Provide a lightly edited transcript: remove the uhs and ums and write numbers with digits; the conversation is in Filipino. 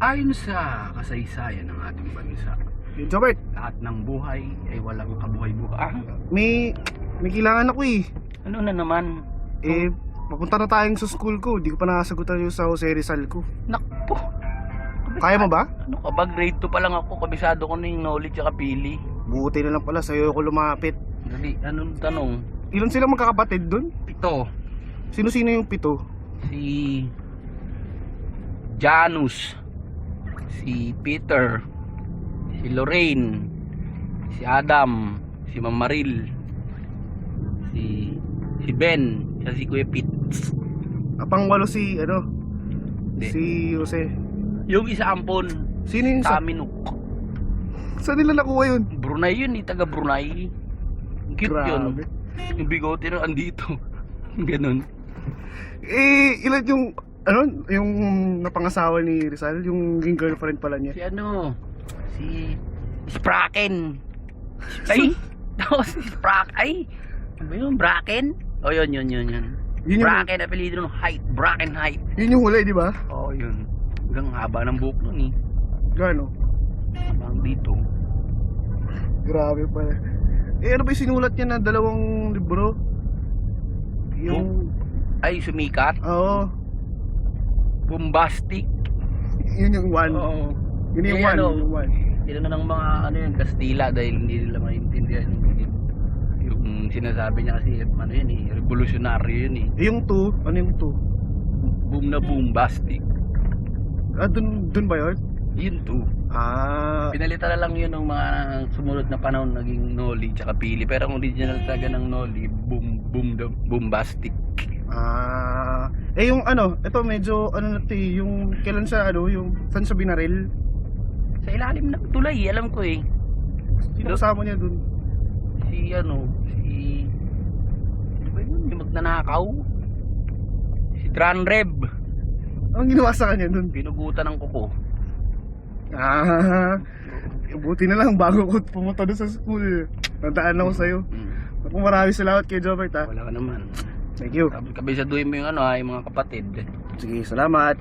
Ayon sa kasaysayan ng ating bansa, Jobert, lahat ng buhay ay walang kabuhay-buhay. may kailangan ako eh. Ano na naman? Papunta na tayong sa school ko. Di ko pa nakasagutan yung sa Jose Rizal ko. Nakpo. Kaya mo ba? Ano ka ba? Grade 2 pa lang ako. Kabisado ko na yung knowledge at pili. Buti na lang pala sa'yo ako lumapit. Dali, anong tanong? Ilan sila magkakapatid dun? 7. Sino-sino yung 7? Si Janus, si Peter, si Lorraine, si Adam, si Mamaril, si Ben, si Kuya Pete. Pang-8 si Hindi. si Jose. Yung isa ampon, Sino yung sa? Taminuk. Saan nila nakuha yun? Brunei yun, taga Brunei. Cute yun. Grabe. Yung bigote na andito. Ganun. Ilan yung yung napangasawa ni Rizal, yung girlfriend pala niya. Si Spraken. Ay, tapos si Spraken. Ay, ano ba yun? Braken? O yun. Yun yung- Braken, apelido ng height. Braken height. Yun yung huli, di ba? Oo, yun. Hanggang haba ng buhok nun eh. Gano? Habang dito. Grabe pala. Ano ba yung sinulat niya na 2 libro? Yung... Ay, sumikat. Oo. Bombastic. Yun yung 1. Oo. Yun yung 1. Yun yung 1. Yun na ng mga Kastila dahil hindi nila maintindihan yung sinasabi niya kasi yun eh, revolutionary yun eh. Yung 2, ano yung 2? Boom na bombastic. Dun ba yun? Yun 2. Pinalitan na lang yun ng mga sumunod na panahon naging Noli tsaka Pili. Pero ang original talaga ng Noli, bombastic. Yung ito medyo yung kailan siya yung saan siya binaril? Sa ilalim ng tulay, alam ko eh. Sino kasama niya dun? Si ano ba yun? Yung magnanakaw? Si Dranreb. Anong ginawa sa kanya dun? Pinugutan ng kuko. Buti na lang bago ko pumunta doon sa school. Nandaan ako sa'yo. Ako maraming salamat kay Jobert ha. Wala ka naman. Thank you. Kabisaduhin mo yung yung mga kapatid. Sige, salamat.